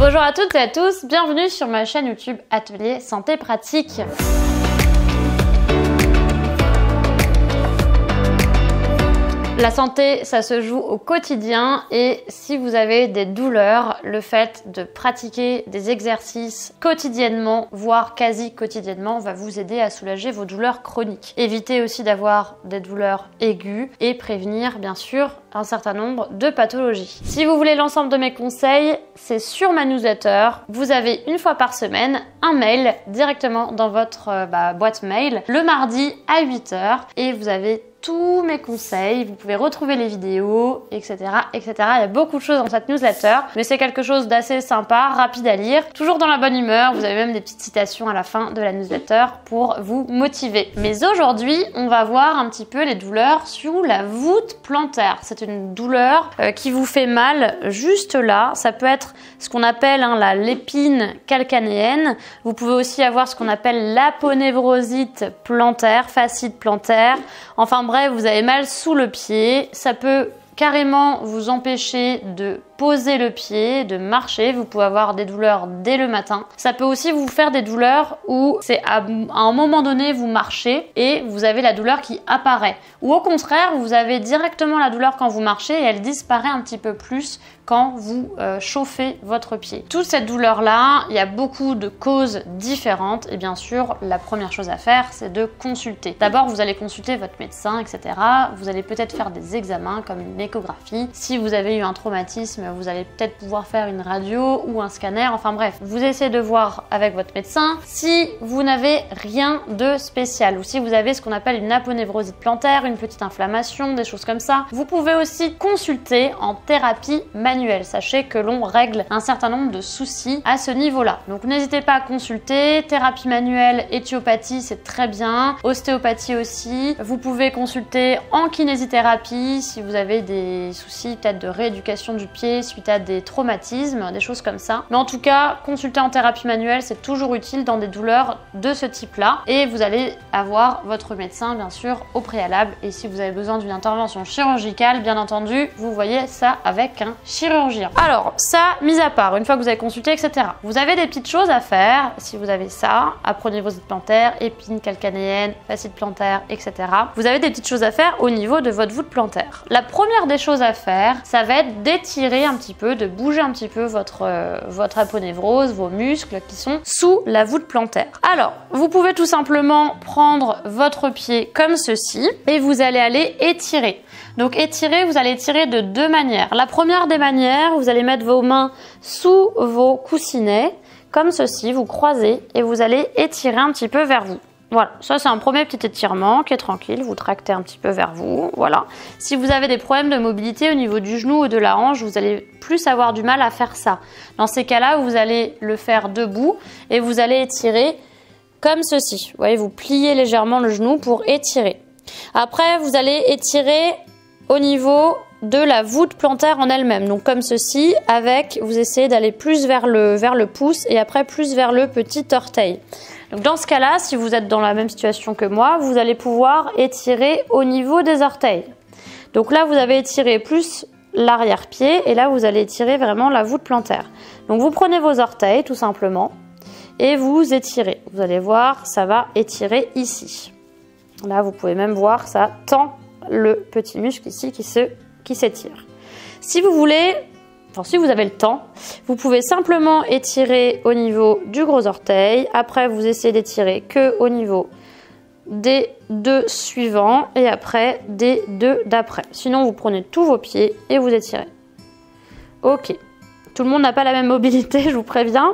Bonjour à toutes et à tous, bienvenue sur ma chaîne YouTube Atelier Santé Pratique. La santé, ça se joue au quotidien et si vous avez des douleurs, le fait de pratiquer des exercices quotidiennement, voire quasi quotidiennement, va vous aider à soulager vos douleurs chroniques. Évitez aussi d'avoir des douleurs aiguës et prévenir bien sûr un certain nombre de pathologies. Si vous voulez l'ensemble de mes conseils, c'est sur ma newsletter. Vous avez une fois par semaine un mail directement dans votre boîte mail le mardi à 8 h et vous avez tous mes conseils, vous pouvez retrouver les vidéos, etc., etc. Il y a beaucoup de choses dans cette newsletter, mais c'est quelque chose d'assez sympa, rapide à lire, toujours dans la bonne humeur. Vous avez même des petites citations à la fin de la newsletter pour vous motiver. Mais aujourd'hui, on va voir un petit peu les douleurs sous la voûte plantaire. C'est une douleur qui vous fait mal juste là. Ça peut être ce qu'on appelle la lépine calcanéenne. Vous pouvez aussi avoir ce qu'on appelle l'aponévrosite plantaire, fascite plantaire. Enfin bref, vous avez mal sous le pied, ça peut carrément vous empêcher de poser le pied, de marcher. Vous pouvez avoir des douleurs dès le matin. Ça peut aussi vous faire des douleurs où c'est à un moment donné vous marchez et vous avez la douleur qui apparaît. Ou au contraire, vous avez directement la douleur quand vous marchez et elle disparaît un petit peu plus quand vous chauffez votre pied. Toute cette douleur-là, il y a beaucoup de causes différentes et bien sûr, la première chose à faire, c'est de consulter. D'abord, vous allez consulter votre médecin, etc. Vous allez peut-être faire des examens comme une échographie. Si vous avez eu un traumatisme, vous allez peut-être pouvoir faire une radio ou un scanner. Enfin bref, vous essayez de voir avec votre médecin si vous n'avez rien de spécial ou si vous avez ce qu'on appelle une aponévrosite plantaire, une petite inflammation, des choses comme ça. Vous pouvez aussi consulter en thérapie manuelle. Sachez que l'on règle un certain nombre de soucis à ce niveau-là. Donc n'hésitez pas à consulter. Thérapie manuelle, éthiopathie, c'est très bien. Ostéopathie aussi. Vous pouvez consulter en kinésithérapie si vous avez des soucis peut-être de rééducation du pied suite à des traumatismes, des choses comme ça. Mais en tout cas, consulter en thérapie manuelle, c'est toujours utile dans des douleurs de ce type-là. Et vous allez avoir votre médecin, bien sûr, au préalable. Et si vous avez besoin d'une intervention chirurgicale, bien entendu, vous voyez ça avec un chirurgien. Alors, ça, mis à part, une fois que vous avez consulté, etc. Vous avez des petites choses à faire si vous avez ça, aponévrosite plantaire, épine calcanéenne, fascite plantaire, etc. Vous avez des petites choses à faire au niveau de votre voûte plantaire. La première des choses à faire, ça va être d'étirer un petit peu, de bouger un petit peu votre aponévrose, vos muscles qui sont sous la voûte plantaire. Alors, vous pouvez tout simplement prendre votre pied comme ceci et vous allez aller étirer. Donc étirer, vous allez étirer de deux manières. La première des manières, vous allez mettre vos mains sous vos coussinets, comme ceci, vous croisez et vous allez étirer un petit peu vers vous. Voilà, ça c'est un premier petit étirement qui est tranquille, vous tractez un petit peu vers vous, voilà. Si vous avez des problèmes de mobilité au niveau du genou ou de la hanche, vous allez plus avoir du mal à faire ça. Dans ces cas-là, vous allez le faire debout et vous allez étirer comme ceci. Vous voyez, vous pliez légèrement le genou pour étirer. Après, vous allez étirer au niveau de la voûte plantaire en elle-même, donc comme ceci, avec, vous essayez d'aller plus vers le pouce et après plus vers le petit orteil. Donc dans ce cas-là, si vous êtes dans la même situation que moi, vous allez pouvoir étirer au niveau des orteils. Donc là, vous avez étiré plus l'arrière-pied et là, vous allez étirer vraiment la voûte plantaire. Donc vous prenez vos orteils tout simplement et vous étirez. Vous allez voir, ça va étirer ici. Là, vous pouvez même voir, ça tend le petit muscle ici qui s'étire. Si vous voulez, si vous avez le temps, vous pouvez simplement étirer au niveau du gros orteil. Après, vous essayez d'étirer que au niveau des deux suivants et après des deux d'après. Sinon, vous prenez tous vos pieds et vous étirez. Ok. Tout le monde n'a pas la même mobilité, je vous préviens.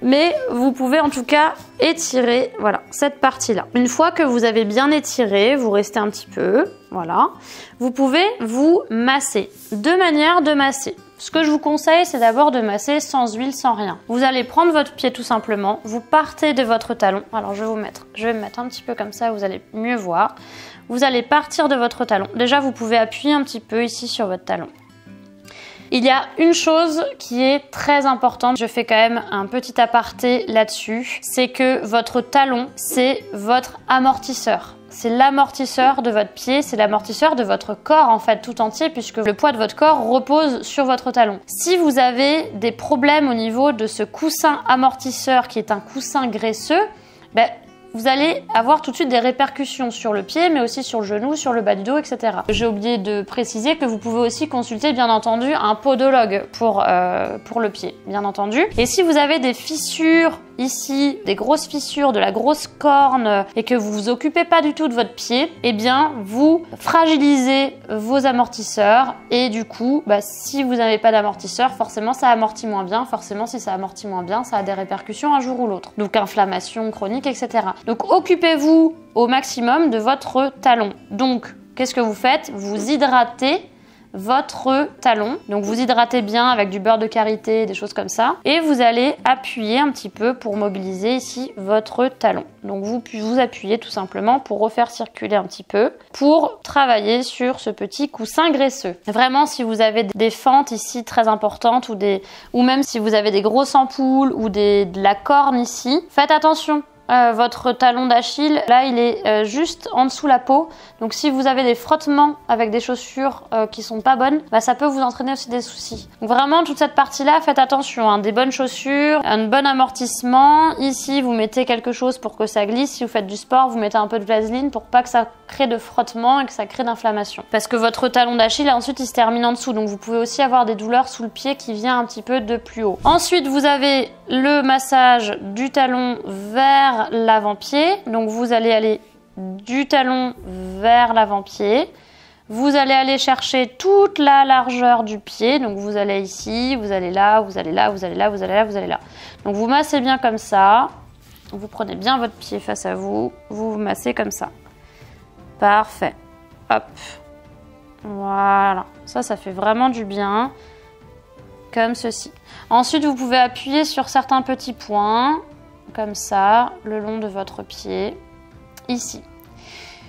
Mais vous pouvez en tout cas étirer, voilà, cette partie-là. Une fois que vous avez bien étiré, vous restez un petit peu, voilà. Vous pouvez vous masser. Deux manières de masser. Ce que je vous conseille, c'est d'abord de masser sans huile, sans rien. Vous allez prendre votre pied tout simplement, vous partez de votre talon. Alors je vais me mettre un petit peu comme ça, vous allez mieux voir. Vous allez partir de votre talon. Déjà, vous pouvez appuyer un petit peu ici sur votre talon. Il y a une chose qui est très importante, je fais quand même un petit aparté là-dessus, c'est que votre talon, c'est votre amortisseur. c'est l'amortisseur de votre pied, c'est l'amortisseur de votre corps en fait tout entier puisque le poids de votre corps repose sur votre talon. Si vous avez des problèmes au niveau de ce coussin amortisseur qui est un coussin graisseux, ben, vous allez avoir tout de suite des répercussions sur le pied, mais aussi sur le genou, sur le bas du dos, etc. J'ai oublié de préciser que vous pouvez aussi consulter, bien entendu, un podologue pour le pied, bien entendu. Et si vous avez des fissures ici, des grosses fissures, de la grosse corne, et que vous vous occupez pas du tout de votre pied, eh bien, vous fragilisez vos amortisseurs. Et du coup, bah, si vous n'avez pas d'amortisseur, forcément, ça amortit moins bien. Forcément, si ça amortit moins bien, ça a des répercussions un jour ou l'autre. Donc, inflammation chronique, etc. Donc, occupez-vous au maximum de votre talon. Donc, qu'est-ce que vous faites? Vous hydratez votre talon. Donc vous hydratez bien avec du beurre de karité, des choses comme ça. Et vous allez appuyer un petit peu pour mobiliser ici votre talon. Donc vous appuyez tout simplement pour refaire circuler un petit peu, pour travailler sur ce petit coussin graisseux. Vraiment, si vous avez des fentes ici très importantes ou même si vous avez des grosses ampoules ou de la corne ici, faites attention. Votre talon d'Achille, là, il est juste en dessous la peau. Donc, si vous avez des frottements avec des chaussures qui sont pas bonnes, bah, ça peut vous entraîner aussi des soucis. Donc, vraiment, toute cette partie-là, faites attention. Hein, des bonnes chaussures, un bon amortissement. Ici, vous mettez quelque chose pour que ça glisse. Si vous faites du sport, vous mettez un peu de vaseline pour pas que ça crée de frottement et que ça crée d'inflammation. Parce que votre talon d'Achille, ensuite, il se termine en dessous. Donc, vous pouvez aussi avoir des douleurs sous le pied qui vient un petit peu de plus haut. Ensuite, vous avez le massage du talon vers l'avant-pied. Donc vous allez aller du talon vers l'avant-pied. Vous allez aller chercher toute la largeur du pied. Donc vous allez ici, vous allez là, vous allez là, vous allez là, vous allez là, vous allez là. Donc vous massez bien comme ça. Vous prenez bien votre pied face à vous. Vous massez comme ça. Parfait. Hop. Voilà. Ça fait vraiment du bien. Comme ceci. Ensuite, vous pouvez appuyer sur certains petits points. Comme ça, le long de votre pied, ici.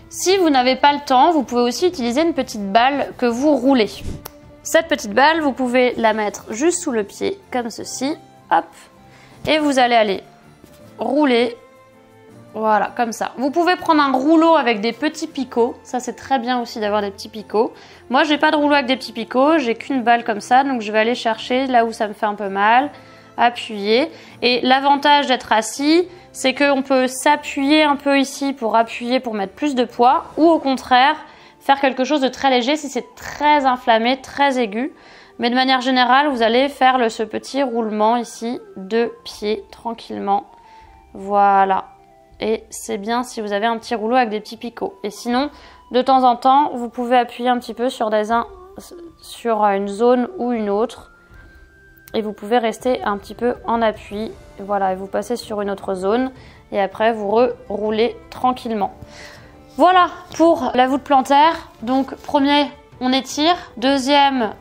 Si vous n'avez pas le temps, vous pouvez aussi utiliser une petite balle que vous roulez. Cette petite balle, vous pouvez la mettre juste sous le pied, comme ceci, hop, et vous allez aller rouler, voilà, comme ça. Vous pouvez prendre un rouleau avec des petits picots, ça c'est très bien aussi d'avoir des petits picots. Moi, j'ai pas de rouleau avec des petits picots, j'ai qu'une balle comme ça, donc je vais aller chercher là où ça me fait un peu mal. Appuyer. Et l'avantage d'être assis, c'est qu'on peut s'appuyer un peu ici pour appuyer, pour mettre plus de poids, ou au contraire, faire quelque chose de très léger si c'est très inflammé, très aigu. Mais de manière générale, vous allez faire ce petit roulement ici de pied tranquillement. Voilà. Et c'est bien si vous avez un petit rouleau avec des petits picots. Et sinon, de temps en temps, vous pouvez appuyer un petit peu sur une zone ou une autre. Et vous pouvez rester un petit peu en appui. Voilà, et vous passez sur une autre zone. Et après, vous reroulez tranquillement. Voilà pour la voûte plantaire. Donc, premier, on étire. Deuxième,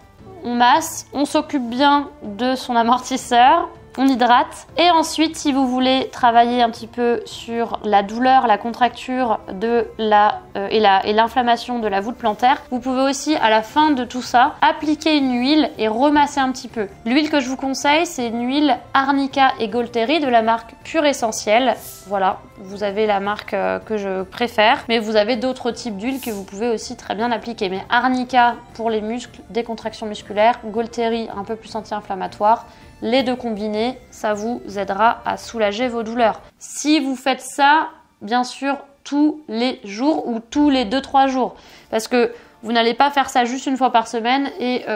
on masse. On s'occupe bien de son amortisseur. On hydrate. Et ensuite, si vous voulez travailler un petit peu sur la douleur, la contracture et l'inflammation de la voûte plantaire, vous pouvez aussi, à la fin de tout ça, appliquer une huile et remasser un petit peu. L'huile que je vous conseille, c'est une huile Arnica et Golteri de la marque Pure Essentielle. Voilà, vous avez la marque que je préfère, mais vous avez d'autres types d'huiles que vous pouvez aussi très bien appliquer. Mais Arnica pour les muscles, décontraction musculaire, Golteri un peu plus anti-inflammatoire. Les deux combinés, ça vous aidera à soulager vos douleurs. Si vous faites ça, bien sûr, tous les jours ou tous les 2-3 jours. Parce que vous n'allez pas faire ça juste une fois par semaine et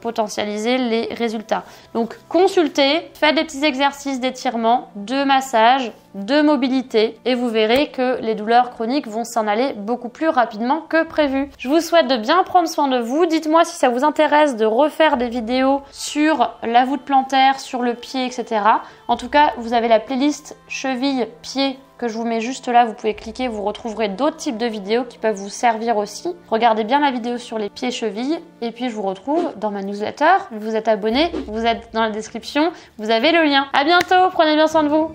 potentialiser les résultats. Donc consultez, faites des petits exercices d'étirement, de massage, de mobilité et vous verrez que les douleurs chroniques vont s'en aller beaucoup plus rapidement que prévu. Je vous souhaite de bien prendre soin de vous. Dites-moi si ça vous intéresse de refaire des vidéos sur la voûte plantaire, sur le pied, etc. En tout cas, vous avez la playlist cheville-pied que je vous mets juste là, vous pouvez cliquer, vous retrouverez d'autres types de vidéos qui peuvent vous servir aussi. Regardez bien la vidéo sur les pieds-chevilles et puis je vous retrouve dans ma newsletter. Vous êtes abonné, vous êtes dans la description, vous avez le lien. À bientôt, prenez bien soin de vous.